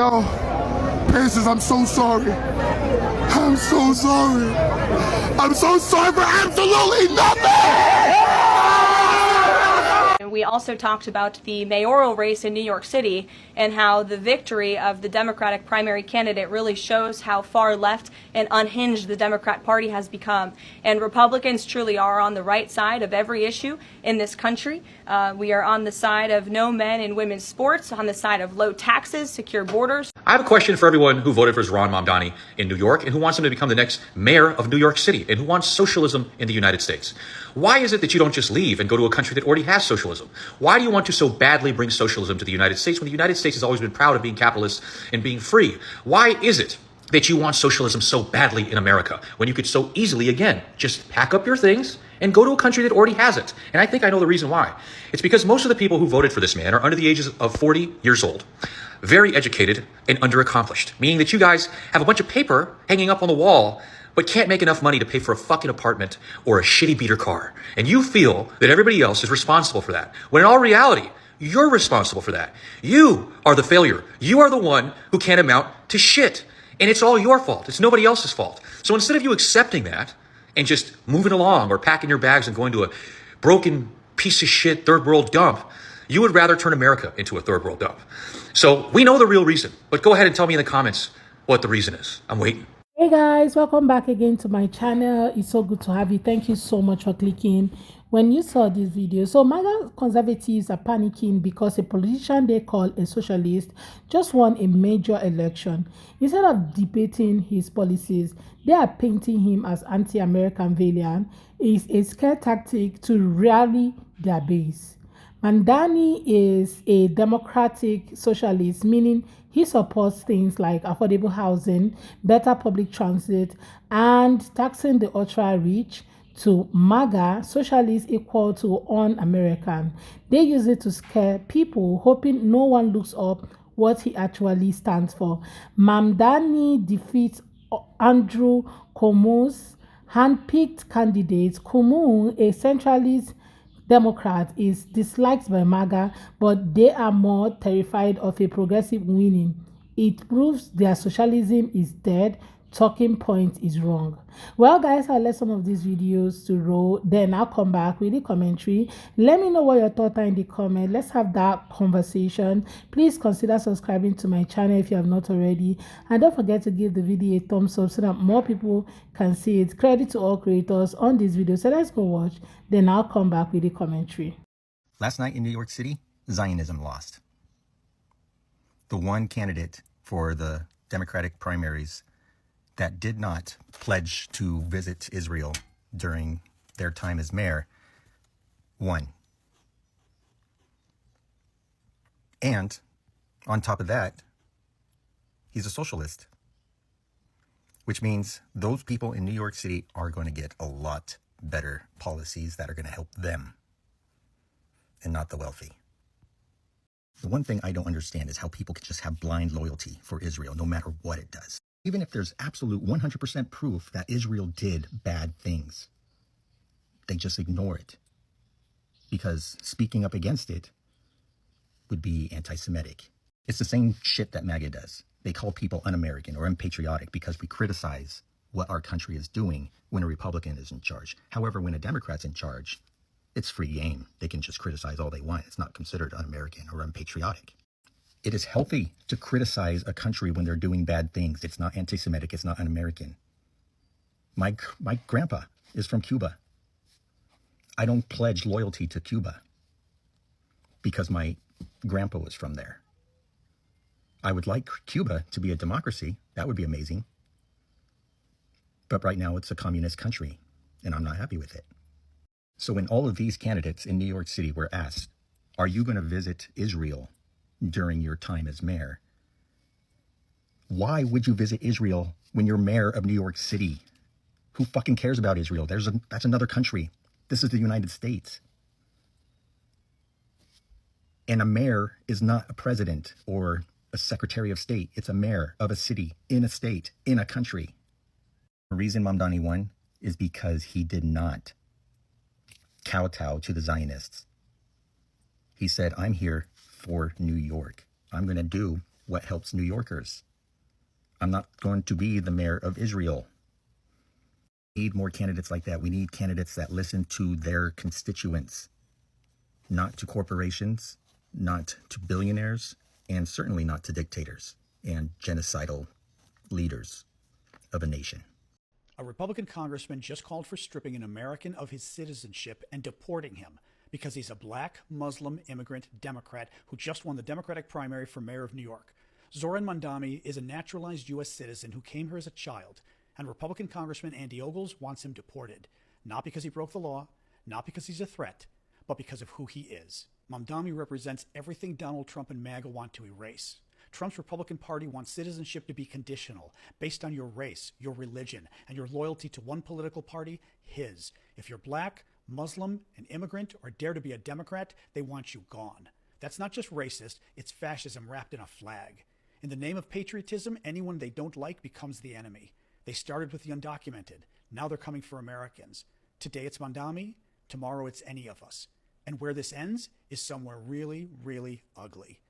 Yo, Pacers, I'm so sorry. I'm so sorry. I'm so sorry for absolutely nothing! We also talked about the mayoral race in New York City and how the victory of the Democratic primary candidate really shows how far left and unhinged the Democrat Party has become. And Republicans truly are on the right side of every issue in this country. We are on the side of no men in women's sports, on the side of low taxes, secure borders. I have a question for everyone who voted for Zohran Mamdani in New York and who wants him to become the next mayor of New York City and who wants socialism in the United States. Why is it that you don't just leave and go to a country that already has socialism? Why do you want to so badly bring socialism to the United States when the United States has always been proud of being capitalist and being free? Why is it that you want socialism so badly in America when you could so easily, again, just pack up your things and go to a country that already has it? And I think I know the reason why. It's because most of the people who voted for this man are under the ages of 40 years old, very educated and underaccomplished, meaning that you guys have a bunch of paper hanging up on the wall but can't make enough money to pay for a fucking apartment or a shitty beater car. And you feel that everybody else is responsible for that, when in all reality, you're responsible for that. You are the failure. You are the one who can't amount to shit. And it's all your fault. It's nobody else's fault. So instead of you accepting that and just moving along or packing your bags and going to a broken piece of shit third world dump, you would rather turn America into a third world dump. So we know the real reason, but go ahead and tell me in the comments what the reason is. I'm waiting. Hey guys, welcome back again to my channel. It's so good to have you. Thank you so much for clicking when you saw this video. So MAGA conservatives are panicking because a politician they call a socialist just won a major election. Instead of debating his policies, they are painting him as anti-American villain. It's a scare tactic to rally their base. Mamdani is a democratic socialist, meaning he supports things like affordable housing, better public transit, and taxing the ultra-rich. To MAGA, socialists equal to un-American. They use it to scare people, hoping no one looks up what he actually stands for. Mamdani defeats Andrew Cuomo's hand-picked candidate. Cuomo, a centralist Democrat, is disliked by MAGA, but they are more terrified of a progressive winning. It proves their socialism is dead. Talking point is wrong. Well guys, I'll let some of these videos to roll, then I'll come back with the commentary. Let me know what your thoughts are in the comment. Let's have that conversation. Please consider subscribing to my channel if you have not already, and don't forget to give the video a thumbs up so that more people can see it. Credit to all creators on this video. So let's go watch, then I'll come back with the commentary. Last night in New York City, Zionism lost. The one candidate for the Democratic primaries that did not pledge to visit Israel during their time as mayor won. And on top of that, he's a socialist, which means those people in New York City are going to get a lot better policies that are going to help them and not the wealthy. The one thing I don't understand is how people can just have blind loyalty for Israel no matter what it does. Even if there's absolute 100% proof that Israel did bad things, they just ignore it because speaking up against it would be anti-Semitic. It's the same shit that MAGA does. They call people un-American or unpatriotic because we criticize what our country is doing when a Republican is in charge. However, when a Democrat's in charge, it's free game. They can just criticize all they want. It's not considered un-American or unpatriotic. It is healthy to criticize a country when they're doing bad things. It's not anti-Semitic. It's not un-American. My grandpa is from Cuba. I don't pledge loyalty to Cuba because my grandpa was from there. I would like Cuba to be a democracy. That would be amazing. But right now it's a communist country, and I'm not happy with it. So when all of these candidates in New York City were asked, are you going to visit Israel during your time as mayor? Why would you visit Israel when you're mayor of New York City? Who fucking cares about Israel? That's another country. This is the United States. And a mayor is not a president or a secretary of state. It's a mayor of a city, in a state, in a country. The reason Mamdani won is because he did not kowtow to the Zionists. He said, I'm here for New York. I'm going to do what helps New Yorkers. I'm not going to be the mayor of Israel. We need more candidates like that. We need candidates that listen to their constituents, not to corporations, not to billionaires, and certainly not to dictators and genocidal leaders of a nation. A Republican congressman just called for stripping an American of his citizenship and deporting him because he's a black Muslim immigrant Democrat who just won the Democratic primary for mayor of New York. Zohran Mamdani is a naturalized U.S. citizen who came here as a child, and Republican Congressman Andy Ogles wants him deported, not because he broke the law, not because he's a threat, but because of who he is. Mamdani represents everything Donald Trump and MAGA want to erase. Trump's Republican Party wants citizenship to be conditional, based on your race, your religion, and your loyalty to one political party, his. If you're black, Muslim, an immigrant, or dare to be a Democrat, they want you gone. That's not just racist, it's fascism wrapped in a flag. In the name of patriotism, anyone they don't like becomes the enemy. They started with the undocumented. Now they're coming for Americans. Today it's Mamdani, tomorrow it's any of us. And where this ends is somewhere really, really ugly.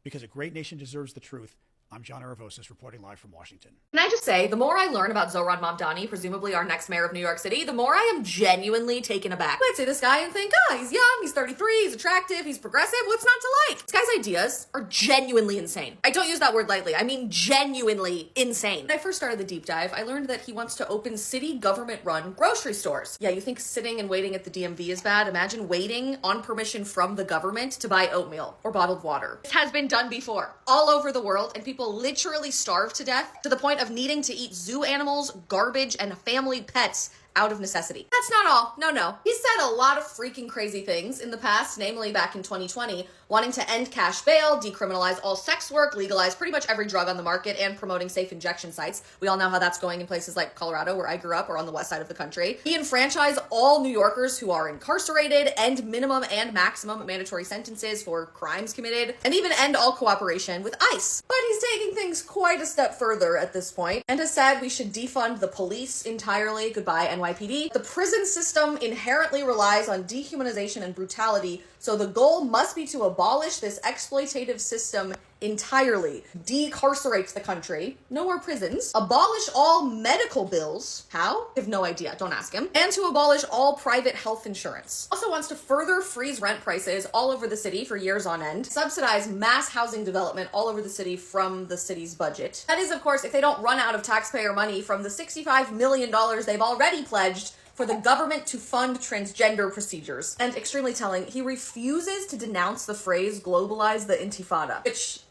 Because a great nation deserves the truth. I'm John Aravosis reporting live from Washington. Can I just say, the more I learn about Zohran Mamdani, presumably our next mayor of New York City, the more I am genuinely taken aback. You might say this guy and think, he's young, he's 33, he's attractive, he's progressive, what's not to like? This guy's ideas are genuinely insane. I don't use that word lightly, I mean genuinely insane. When I first started the deep dive, I learned that he wants to open city government-run grocery stores. Yeah, you think sitting and waiting at the DMV is bad? Imagine waiting on permission from the government to buy oatmeal or bottled water. This has been done before, all over the world, and people literally starve to death to the point of needing to eat zoo animals, garbage, and family pets out of necessity. That's not all. No. He said a lot of freaking crazy things in the past, namely back in 2020, wanting to end cash bail, decriminalize all sex work, legalize pretty much every drug on the market, and promoting safe injection sites. We all know how that's going in places like Colorado, where I grew up, or on the west side of the country. He enfranchised all New Yorkers who are incarcerated, end minimum and maximum mandatory sentences for crimes committed, and even end all cooperation with ICE. But he's taking things quite a step further at this point, and has said we should defund the police entirely. Goodbye, NYPD. The prison system inherently relies on dehumanization and brutality, so the goal must be to abolish this exploitative system entirely, decarcerate the country, no more prisons, abolish all medical bills. How? I have no idea, don't ask him. And to abolish all private health insurance. Also wants to further freeze rent prices all over the city for years on end, subsidize mass housing development all over the city from the city's budget. That is, of course, if they don't run out of taxpayer money from the $65 million they've already pledged for the government to fund transgender procedures. And extremely telling, he refuses to denounce the phrase globalize the intifada, which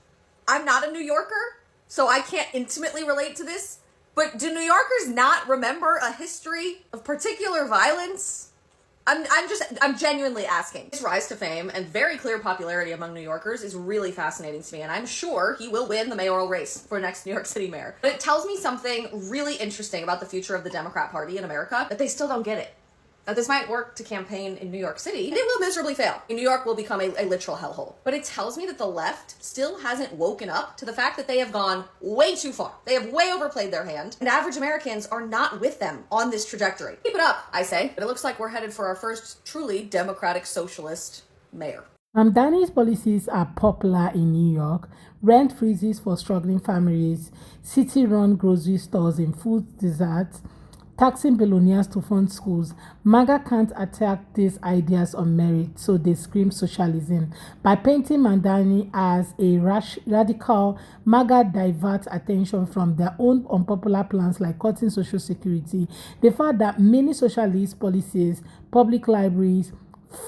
I'm not a New Yorker, so I can't intimately relate to this, but do New Yorkers not remember a history of particular violence? I'm genuinely asking. His rise to fame and very clear popularity among New Yorkers is really fascinating to me, and I'm sure he will win the mayoral race for next New York City mayor. But it tells me something really interesting about the future of the Democrat Party in America, that they still don't get it. Now, this might work to campaign in New York City, and it will miserably fail. New York will become a literal hellhole. But it tells me that the left still hasn't woken up to the fact that they have gone way too far. They have way overplayed their hand, and average Americans are not with them on this trajectory. Keep it up, I say, but it looks like we're headed for our first truly democratic socialist mayor. Mamdani's policies are popular in New York. Rent freezes for struggling families, city-run grocery stores and food deserts, taxing billionaires to fund schools. MAGA can't attack these ideas on merit, so they scream socialism. By painting Mamdani as a radical, MAGA diverts attention from their own unpopular plans like cutting social security. The fact that many socialist policies, public libraries,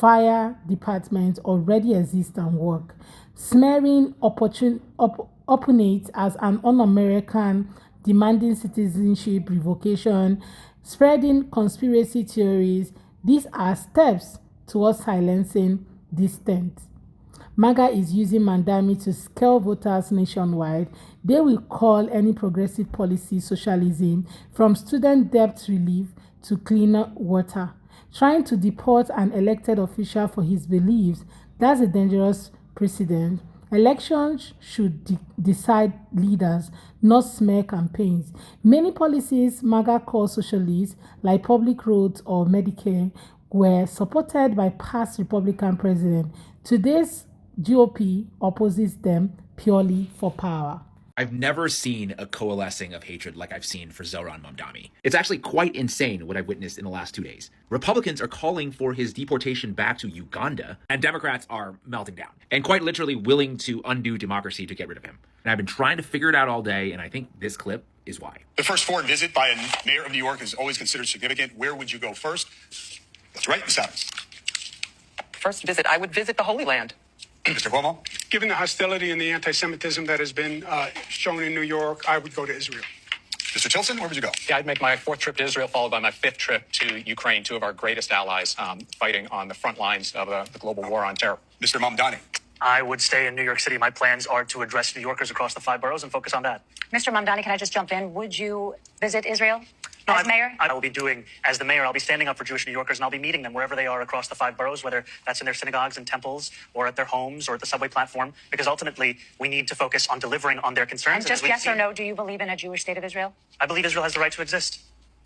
fire departments already exist and work, smearing opponents as an un-American, demanding citizenship revocation, spreading conspiracy theories. These are steps towards silencing dissent. MAGA is using Mamdani to scale voters nationwide. They will call any progressive policy socialism, from student debt relief to cleaner water. Trying to deport an elected official for his beliefs, that's a dangerous precedent. Elections should decide leaders, not smear campaigns. Many policies MAGA calls socialist, like public roads or Medicare, were supported by past Republican presidents. Today's GOP opposes them purely for power. I've never seen a coalescing of hatred like I've seen for Zohran Mamdani. It's actually quite insane what I've witnessed in the last 2 days. Republicans are calling for his deportation back to Uganda, and Democrats are melting down and quite literally willing to undo democracy to get rid of him. And I've been trying to figure it out all day, and I think this clip is why. The first foreign visit by a mayor of New York is always considered significant. Where would you go first? Let's write this out. First visit, I would visit the Holy Land. Mr. Cuomo? Given the hostility and the anti-Semitism that has been shown in New York, I would go to Israel. Mr. Tilson, where would you go? Yeah, I'd make my 4th trip to Israel, followed by my 5th trip to Ukraine, 2 of our greatest allies fighting on the front lines of the global war on terror. Mr. Mamdani? I would stay in New York City. My plans are to address New Yorkers across the 5 boroughs and focus on that. Mr. Mamdani, can I just jump in? Would you visit Israel as mayor? I will be doing, as the mayor, I'll be standing up for Jewish New Yorkers, and I'll be meeting them wherever they are across the 5 boroughs, whether that's in their synagogues and temples or at their homes or at the subway platform, because ultimately we need to focus on delivering on their concerns. And just yes or no, do you believe in a Jewish state of Israel? I believe Israel has the right to exist.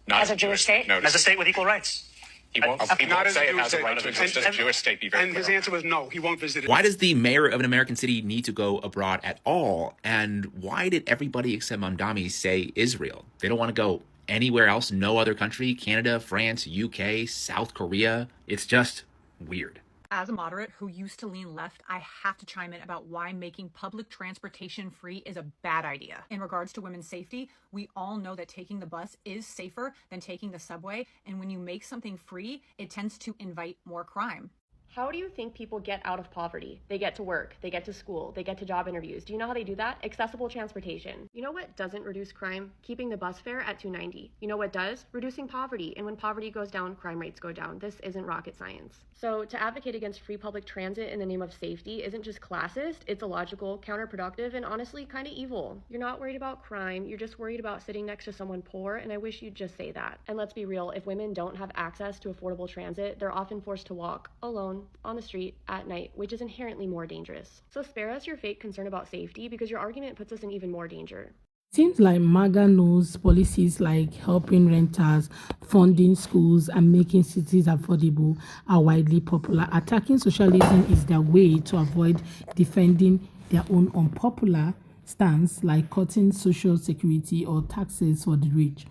Not as a Jewish state? No, as a state with equal rights. He won't say it has a right to exist as a Jewish state. Be very And his answer was no, he won't visit it. Why does the mayor of an American city need to go abroad at all? And why did everybody except Mamdani say Israel? They don't want to go anywhere else, no other country, Canada, France, UK, South Korea. It's just weird. As a moderate who used to lean left, I have to chime in about why making public transportation free is a bad idea. In regards to women's safety, we all know that taking the bus is safer than taking the subway, and when you make something free, it tends to invite more crime. How do you think people get out of poverty? They get to work, they get to school, they get to job interviews. Do you know how they do that? Accessible transportation. You know what doesn't reduce crime? Keeping the bus fare at $2.90. You know what does? Reducing poverty. And when poverty goes down, crime rates go down. This isn't rocket science. So to advocate against free public transit in the name of safety isn't just classist, it's illogical, counterproductive, and honestly kind of evil. You're not worried about crime, you're just worried about sitting next to someone poor, and I wish you'd just say that. And let's be real, if women don't have access to affordable transit, they're often forced to walk alone on the street at night, which is inherently more dangerous. So spare us your fake concern about safety because your argument puts us in even more danger. Seems like MAGA knows policies like helping renters, funding schools, and making cities affordable are widely popular. Attacking socialism is their way to avoid defending their own unpopular stance, like cutting social security or taxes for the rich.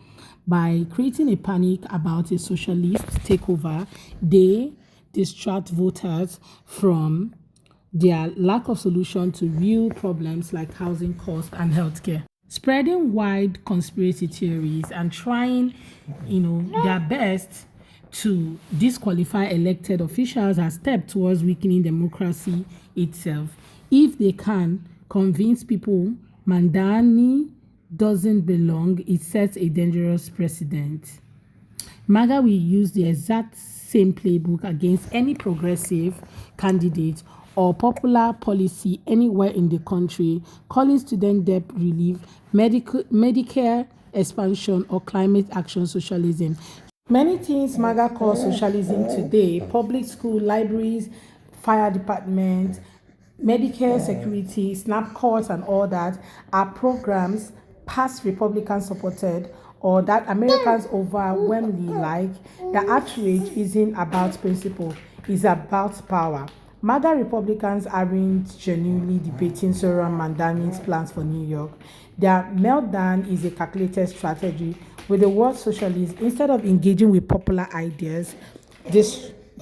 By creating a panic about a socialist takeover, they distract voters from their lack of solution to real problems like housing costs and healthcare. Spreading wide conspiracy theories and trying, their best to disqualify elected officials are steps towards weakening democracy itself. If they can convince people Mamdani doesn't belong, it sets a dangerous precedent. MAGA will use the exact same playbook against any progressive candidate or popular policy anywhere in the country, calling student debt relief, Medicare expansion, or climate action socialism. Many things MAGA calls socialism today, public school, libraries, fire department, Medicare security, SNAP courts, and all that, are programs past Republican supported or that Americans overwhelmingly like. The outrage isn't about principle, it's about power. MAGA Republicans aren't genuinely debating Zohran Mamdani's plans for New York. Their meltdown is a calculated strategy with the word socialist. Instead of engaging with popular ideas,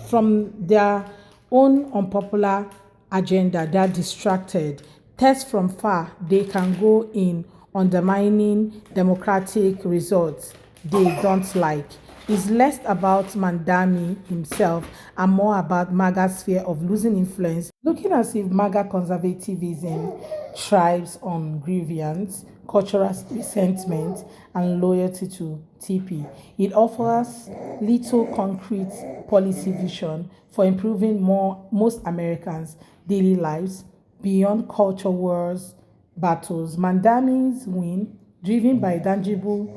from their own unpopular agenda, they're distracted. Test from far, they can go in undermining democratic results they don't like. It's less about Mamdani himself and more about MAGA's fear of losing influence, looking as if MAGA conservatism thrives on grievance, cultural resentment, and loyalty to TP. It offers little concrete policy vision for improving most Americans' daily lives beyond culture wars battles. Mamdani's win, driven by tangible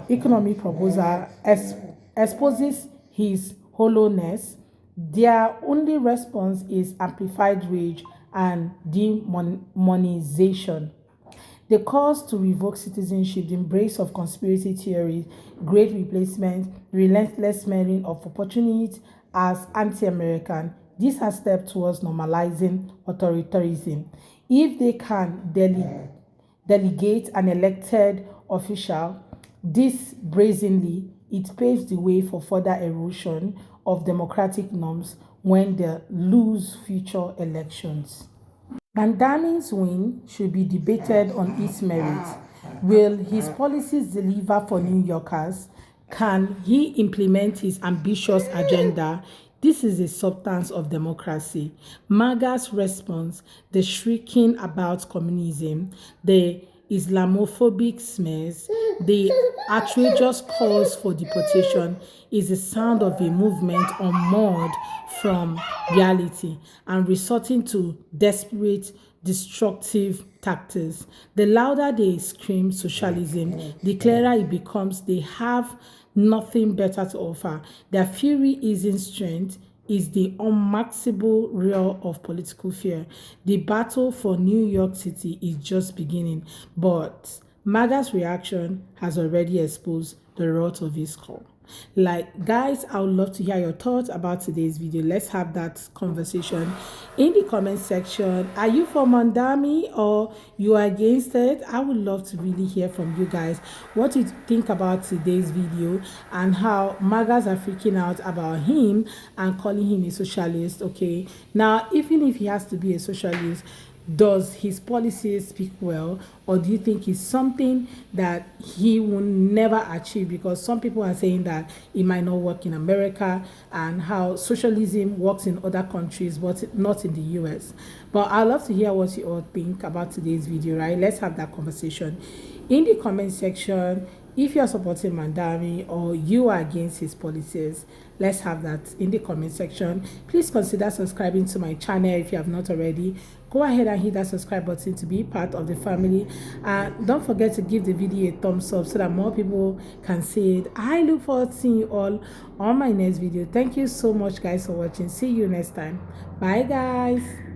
economic proposal, exposes his hollowness. Their only response is amplified rage and demonization. The calls to revoke citizenship, the embrace of conspiracy theories, great replacement, relentless smearing of opportunities as anti-American, this has stepped towards normalizing authoritarianism. If they can delegate an elected official this brazenly, it paves the way for further erosion of democratic norms when they lose future elections. Mamdani's win should be debated on its merits. Will his policies deliver for New Yorkers? Can he implement his ambitious agenda? This is the substance of democracy. MAGA's response, the shrieking about communism, the Islamophobic smears, the outrageous calls for deportation is the sound of a movement unmoored from reality and resorting to desperate, destructive tactics. The louder they scream socialism, the clearer it becomes they have nothing better to offer. Their fury isn't strength, is the unmaxable roar of political fear. The battle for New York City is just beginning, but MAGA's reaction has already exposed the wrath of his call. Like, guys, I would love to hear your thoughts about today's video. Let's have that conversation in the comment section. Are you for Mamdani or you are against it? I would love to really hear from you guys what you think about today's video and how MAGAs are freaking out about him and calling him a socialist. Okay, now even if he has to be a socialist, does his policies speak well, or do you think it's something that he will never achieve? Because some people are saying that it might not work in America and how socialism works in other countries but not in the US. But I'd love to hear what you all think about today's video, right? Let's have that conversation in the comment section. If you're supporting Mamdani or you are against his policies, let's have that in the comment section. Please consider subscribing to my channel if you have not already. Go ahead and hit that subscribe button to be part of the family. And don't forget to give the video a thumbs up so that more people can see it. I look forward to seeing you all on my next video. Thank you so much, guys, for watching. See you next time. Bye, guys.